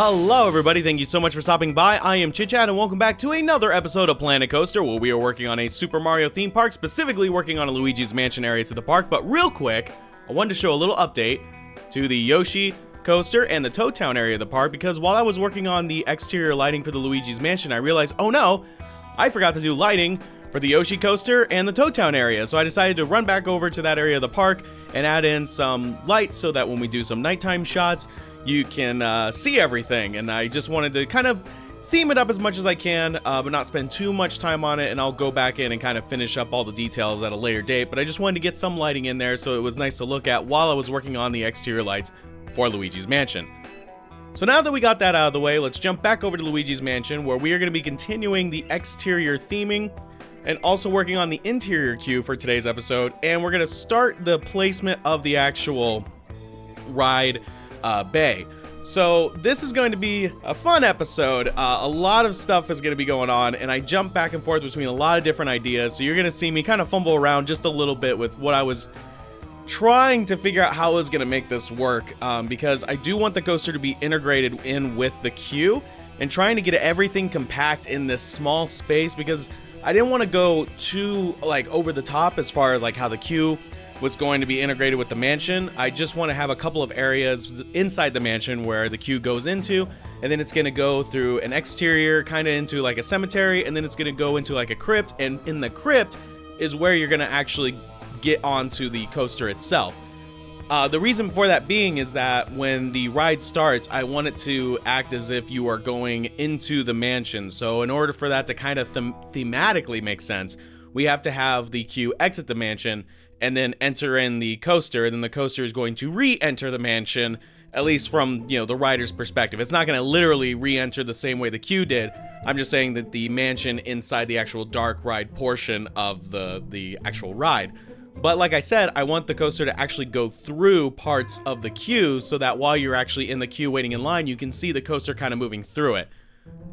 Hello everybody, thank you so much for stopping by. I am ChitChad and welcome back to another episode of Planet Coaster, where we are working on a Super Mario theme park, specifically working on a Luigi's Mansion area to the park. But real quick, I wanted to show a little update to the Yoshi coaster and the Toad Town area of the park, because while I was working on the exterior lighting for the Luigi's Mansion, I realized, oh no, I forgot to do lighting for the Yoshi coaster and the Toad Town area. So I decided to run back over to that area of the park and add in some lights so that when we do some nighttime shots, you can see everything. And I just wanted to kind of theme it up as much as I can, but not spend too much time on it, and I'll go back in and kind of finish up all the details at a later date. But I just wanted to get some lighting in there so it was nice to look at while I was working on the exterior lights for Luigi's Mansion. So now that we got that out of the way, let's jump back over to Luigi's Mansion, where we are going to be continuing the exterior theming and also working on the interior queue for today's episode. And we're going to start the placement of the actual ride bay. So this is going to be a fun episode. A lot of stuff is going to be going on, and I jump back and forth between a lot of different ideas. So you're going to see me kind of fumble around just a little bit with what I was trying to figure out how I was going to make this work, because I do want the coaster to be integrated in with the queue, and trying to get everything compact in this small space, because I didn't want to go too over the top as far as how the queue was going to be integrated with the mansion. I just want to have a couple of areas inside the mansion where the queue goes into, and then it's going to go through an exterior kind of into a cemetery, and then it's going to go into a crypt, and in the crypt is where you're going to actually get onto the coaster itself. The reason for that being is that when the ride starts, I want it to act as if you are going into the mansion. So in order for that to kind of thematically make sense, we have to have the queue exit the mansion and then enter in the coaster, and then the coaster is going to re-enter the mansion, at least from, the rider's perspective. It's not going to literally re-enter the same way the queue did. I'm just saying that the mansion inside the actual dark ride portion of the actual ride. But like I said, I want the coaster to actually go through parts of the queue so that while you're actually in the queue waiting in line, you can see the coaster kind of moving through it.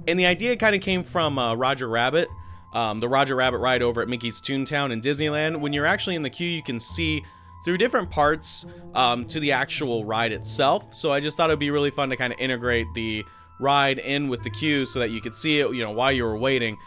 And the idea kind of came from Roger Rabbit. The Roger Rabbit ride over at Mickey's Toontown in Disneyland. When you're actually in the queue, you can see through different parts to the actual ride itself. So I just thought it'd be really fun to kind of integrate the ride in with the queue so that you could see it, while you were waiting.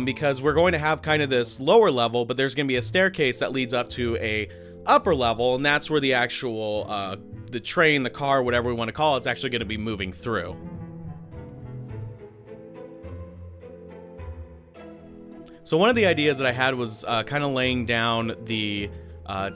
Because we're going to have kind of this lower level, but there's going to be a staircase that leads up to a upper level, and that's where the actual the train, the car, whatever we want to call it, it's actually going to be moving through. So one of the ideas that I had was kind of laying down the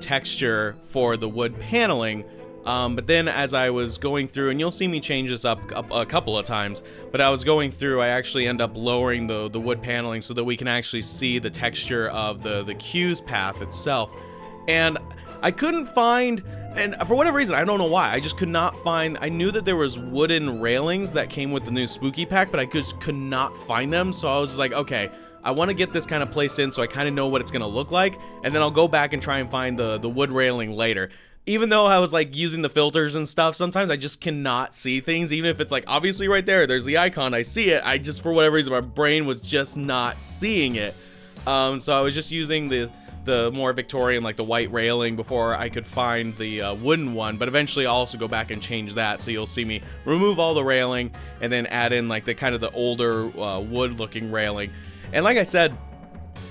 texture for the wood paneling, but then as I was going through, and you'll see me change this up a couple of times, but I was going through, I actually end up lowering the wood paneling so that we can actually see the texture of the queue's path itself. And I couldn't find, and for whatever reason, I don't know why, I just could not find, I knew that there was wooden railings that came with the new Spooky Pack, but I just could not find them. So I was just like, okay, I want to get this kind of placed in so I kind of know what it's going to look like, and then I'll go back and try and find the wood railing later. Even though I was using the filters and stuff, sometimes I just cannot see things, even if it's obviously right there's the icon, I see it, I just, for whatever reason, my brain was just not seeing it. So I was just using the more Victorian, the white railing before I could find the wooden one, but eventually I'll also go back and change that, so you'll see me remove all the railing and then add in the kind of the older wood looking railing. And like I said,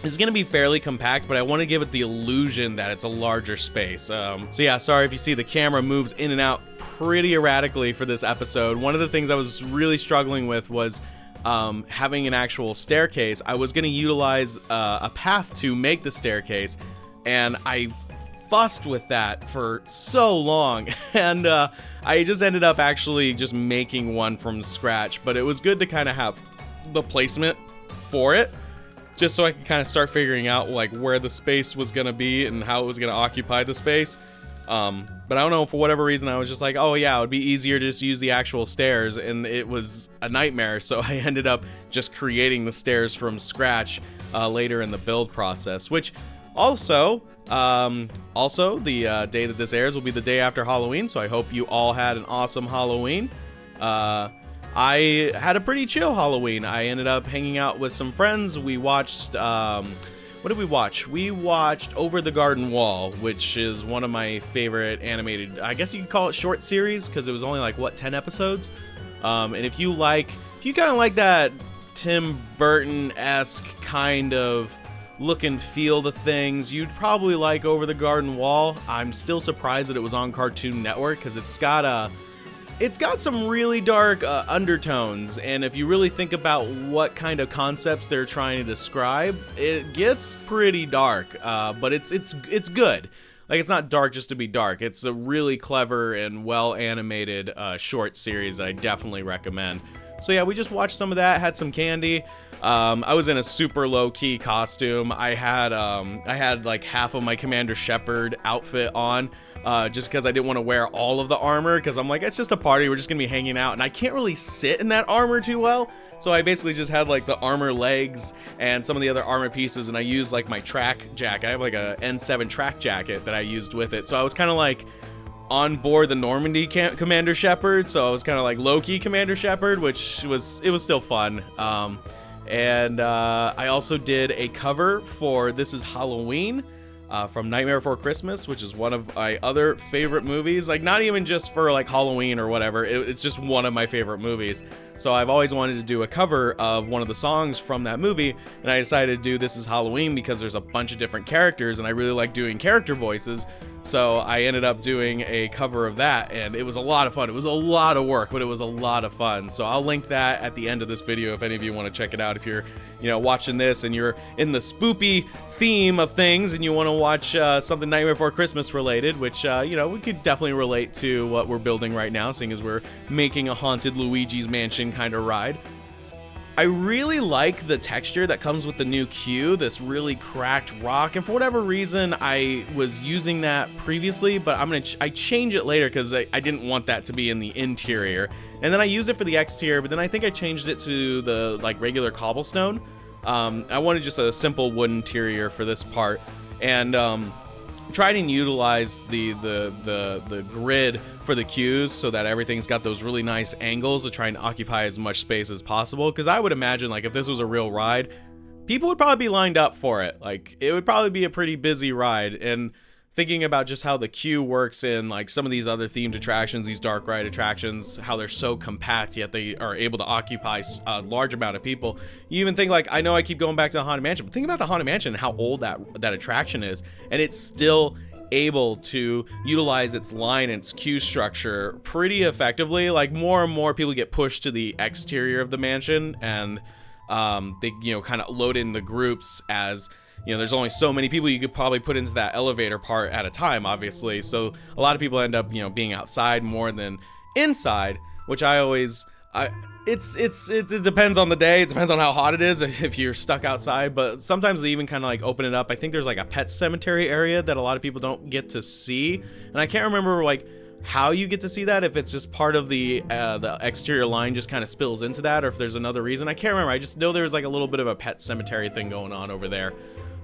it's going to be fairly compact, but I want to give it the illusion that it's a larger space. So yeah, sorry if you see the camera moves in and out pretty erratically for this episode. One of the things I was really struggling with was having an actual staircase. I was going to utilize a path to make the staircase, and I fussed with that for so long, and I just ended up actually just making one from scratch. But it was good to kind of have the placement for it, just so I could kind of start figuring out where the space was going to be and how it was going to occupy the space. But I don't know, for whatever reason, I was just like, oh yeah, it would be easier to just use the actual stairs, and it was a nightmare. So I ended up just creating the stairs from scratch later in the build process, which also the day that this airs will be the day after Halloween. So I hope you all had an awesome Halloween. I had a pretty chill Halloween. I ended up hanging out with some friends. We watched, what did we watch? We watched Over the Garden Wall, which is one of my favorite animated, I guess you could call it short series, because it was only 10 episodes. And if you kind of like that Tim Burton-esque kind of look and feel to things, you'd probably like Over the Garden Wall. I'm still surprised that it was on Cartoon Network, because it's got some really dark undertones, and if you really think about what kind of concepts they're trying to describe, it gets pretty dark, but it's good. Like, it's not dark just to be dark. It's a really clever and well animated short series that I definitely recommend. So yeah, we just watched some of that, had some candy. I was in a super low-key costume. I had like half of my Commander Shepard outfit on, just because I didn't want to wear all of the armor, because I'm like, it's just a party, we're just gonna be hanging out, and I can't really sit in that armor too well. So I basically just had like the armor legs and some of the other armor pieces, and I used like my track jacket. I have like a N7 track jacket that I used with it. So I was kind of like on board the Normandy Commander Shepard, so I was kind of like low-key Commander Shepard, which was still fun. And I also did a cover for This Is Halloween from Nightmare Before Christmas, which is one of my other favorite movies. Like, not even just for like Halloween or whatever, it's just one of my favorite movies. So I've always wanted to do a cover of one of the songs from that movie, and I decided to do This Is Halloween because there's a bunch of different characters, and I really like doing character voices. So I ended up doing a cover of that, and it was a lot of fun. It was a lot of work, but it was a lot of fun. So I'll link that at the end of this video if any of you want to check it out. If you're, watching this and you're in the spoopy theme of things and you want to watch something Nightmare Before Christmas related, which, we could definitely relate to what we're building right now, seeing as we're making a haunted Luigi's Mansion kind of ride. I really like the texture that comes with the new cue, this really cracked rock, and for whatever reason I was using that previously, but I change it later because I didn't want that to be in the interior, and then I use it for the exterior, but then I think I changed it to the like regular cobblestone. I wanted just a simple wooden interior for this part, and tried and utilize the grid for the cues so that everything's got those really nice angles to try and occupy as much space as possible, because I would imagine, like, if this was a real ride, people would probably be lined up for it. Like, it would probably be a pretty busy ride. And thinking about just how the queue works in like some of these other themed attractions, these dark ride attractions, how they're so compact yet they are able to occupy a large amount of people. You even think, like, I know I keep going back to the Haunted Mansion, but think about the Haunted Mansion and how old that attraction is, and it's still able to utilize its line and its queue structure pretty effectively. Like, more and more people get pushed to the exterior of the mansion, and they kind of load in the groups as there's only so many people you could probably put into that elevator part at a time, obviously. So a lot of people end up, being outside more than inside, which it depends on the day. It depends on how hot it is if you're stuck outside, but sometimes they even kind of like open it up. I think there's like a pet cemetery area that a lot of people don't get to see, and I can't remember like how you get to see that, if it's just part of the exterior line just kind of spills into that, or if there's another reason. I can't remember. I just know there's like a little bit of a pet cemetery thing going on over there.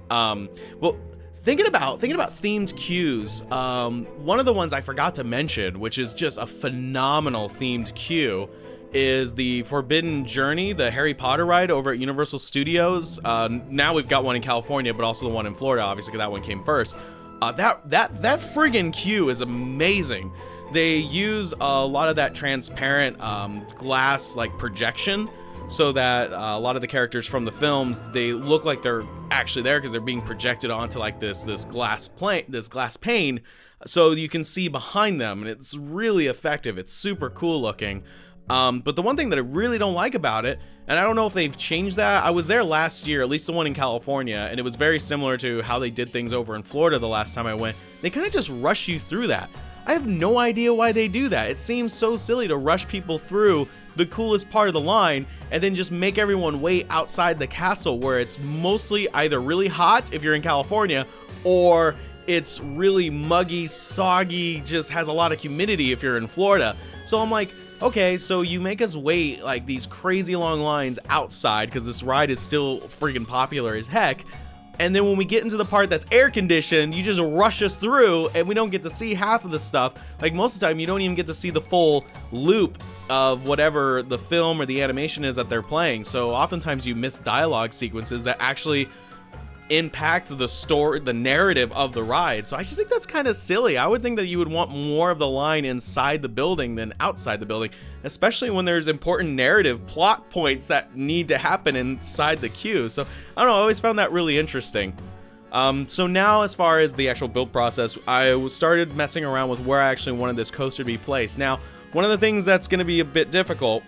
Well, thinking about themed queues, one of the ones I forgot to mention, which is just a phenomenal themed queue, is the Forbidden Journey, the Harry Potter ride over at Universal Studios. Now we've got one in California, but also the one in Florida, obviously, because that one came first. That friggin' queue is amazing. They use a lot of that transparent glass like projection, so that a lot of the characters from the films, they look like they're actually there because they're being projected onto like this glass pane, so you can see behind them, and it's really effective. It's super cool looking. But the one thing that I really don't like about it, and I don't know if they've changed that, I was there last year, at least the one in California, and it was very similar to how they did things over in Florida the last time I went. They kind of just rush you through that. I have no idea why they do that. It seems so silly to rush people through the coolest part of the line and then just make everyone wait outside the castle, where it's mostly either really hot if you're in California, or it's really muggy, soggy, just has a lot of humidity if you're in Florida. So I'm like, okay, so you make us wait like these crazy long lines outside because this ride is still freaking popular as heck, and then when we get into the part that's air conditioned, you just rush us through and we don't get to see half of the stuff. Like, most of the time you don't even get to see the full loop of whatever the film or the animation is that they're playing. So oftentimes you miss dialogue sequences that actually impact the narrative of the ride. So I just think that's kind of silly. I would think that you would want more of the line inside the building than outside the building, especially when there's important narrative plot points that need to happen inside the queue. So I don't know, I always found that really interesting. So now, as far as the actual build process, I started messing around with where I actually wanted this coaster to be placed. Now, one of the things that's going to be a bit difficult,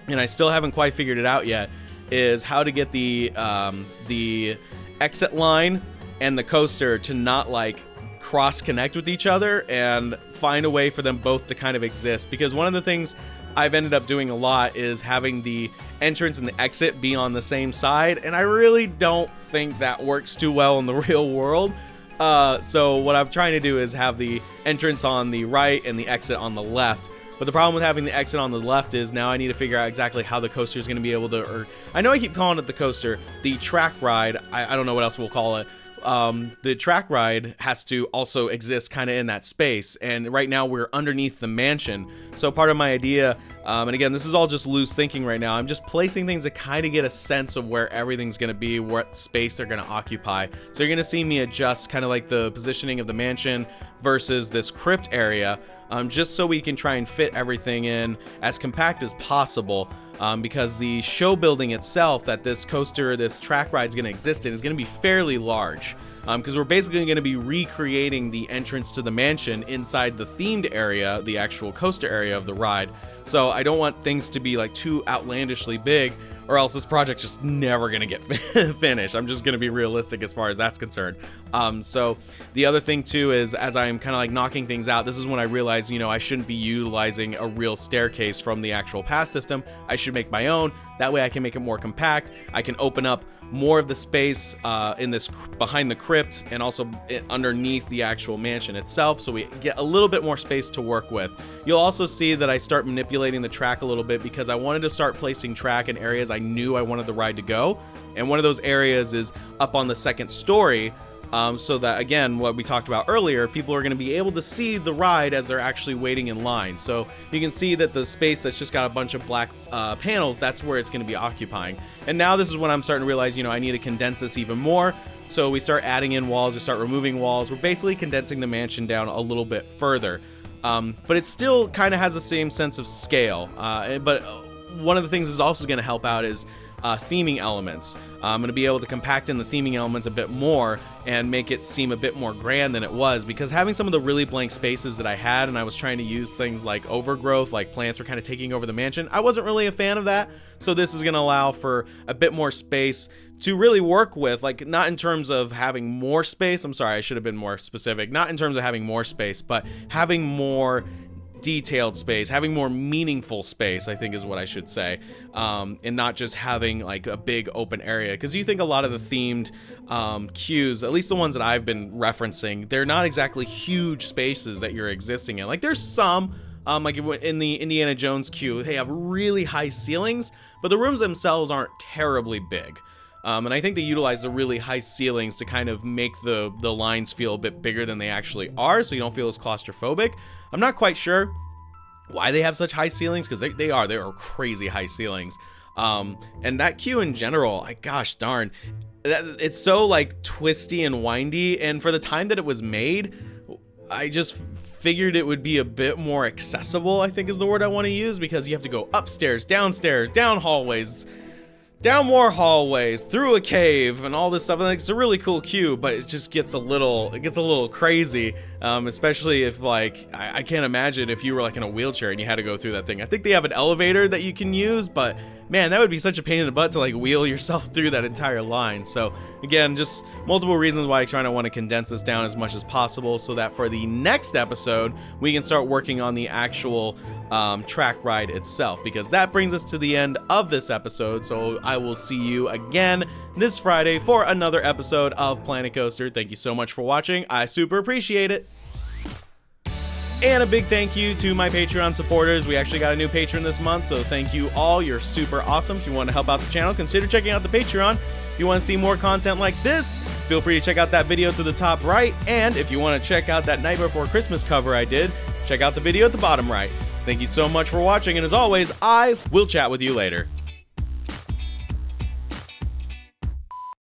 and I still haven't quite figured it out yet, is how to get the exit line and the coaster to not like cross connect with each other, and find a way for them both to kind of exist. Because one of the things I've ended up doing a lot is having the entrance and the exit be on the same side, and I really don't think that works too well in the real world. So what I'm trying to do is have the entrance on the right and the exit on the left. But the problem with having the exit on the left is now I need to figure out exactly how the coaster is going to be able to, or I know I keep calling it the coaster, the track ride, I don't know what else we'll call it. The track ride has to also exist kind of in that space, and right now we're underneath the mansion. So part of my idea, and again, this is all just loose thinking right now, I'm just placing things to kind of get a sense of where everything's going to be, what space they're going to occupy. So you're going to see me adjust kind of like the positioning of the mansion versus this crypt area, just so we can try and fit everything in as compact as possible. Because the show building itself that this coaster, this track ride is going to exist in, is going to be fairly large. Because we're basically going to be recreating the entrance to the mansion inside the themed area, the actual coaster area of the ride. So I don't want things to be like too outlandishly big, or else this project's just never gonna get finished. I'm just gonna be realistic as far as that's concerned. So the other thing too is, as I'm kind of like knocking things out, this is when I realized, I shouldn't be utilizing a real staircase from the actual path system. I should make my own. That way I can make it more compact. I can open up more of the space in this behind the crypt, and also underneath the actual mansion itself, so we get a little bit more space to work with. You'll also see that I start manipulating the track a little bit, because I wanted to start placing track in areas I knew I wanted the ride to go, and one of those areas is up on the second story. So that, again, what we talked about earlier, people are going to be able to see the ride as they're actually waiting in line. So you can see that the space that's just got a bunch of black panels, that's where it's going to be occupying. And now this is when I'm starting to realize, I need to condense this even more. So we start adding in walls, we start removing walls. We're basically condensing the mansion down a little bit further. But it still kind of has the same sense of scale. But one of the things that's also going to help out is theming elements. I'm going to be able to compact in the theming elements a bit more and make it seem a bit more grand than it was, because having some of the really blank spaces that I had, and I was trying to use things like overgrowth, like plants were kind of taking over the mansion, I wasn't really a fan of that. So this is going to allow for a bit more space to really work with, like, not in terms of having more space, I'm sorry, I should have been more specific, not in terms of having more space, but having more detailed space, having more meaningful space, I think is what I should say, and not just having like a big open area. Because you think a lot of the themed queues, at least the ones that I've been referencing, they're not exactly huge spaces that you're existing in. Like there's some, like in the Indiana Jones queue, they have really high ceilings, but the rooms themselves aren't terribly big. And I think they utilize the really high ceilings to kind of make the lines feel a bit bigger than they actually are, so you don't feel as claustrophobic. I'm not quite sure why they have such high ceilings, because they are crazy high ceilings. And that queue in general, gosh darn, it's so like twisty and windy, and for the time that it was made, I just figured it would be a bit more accessible, I think is the word I want to use, because you have to go upstairs, downstairs, down hallways, down more hallways, through a cave, and all this stuff. And it's a really cool queue, but it just gets a little crazy, especially if like I can't imagine if you were like in a wheelchair and you had to go through that thing. I think they have an elevator that you can use, but man, that would be such a pain in the butt to like wheel yourself through that entire line. So again, just multiple reasons why I try to want to condense this down as much as possible, so that for the next episode we can start working on the actual track ride itself, because that brings us to the end of this episode. So I will see you again this Friday for another episode of Planet Coaster. Thank you so much for watching. I super appreciate it. And a big thank you to my Patreon supporters. We actually got a new patron this month, so thank you all. You're super awesome. If you want to help out the channel, consider checking out the Patreon. If you want to see more content like this, feel free to check out that video to the top right. And if you want to check out that Night Before Christmas cover I did, check out the video at the bottom right. Thank you so much for watching, and as always, I will chat with you later.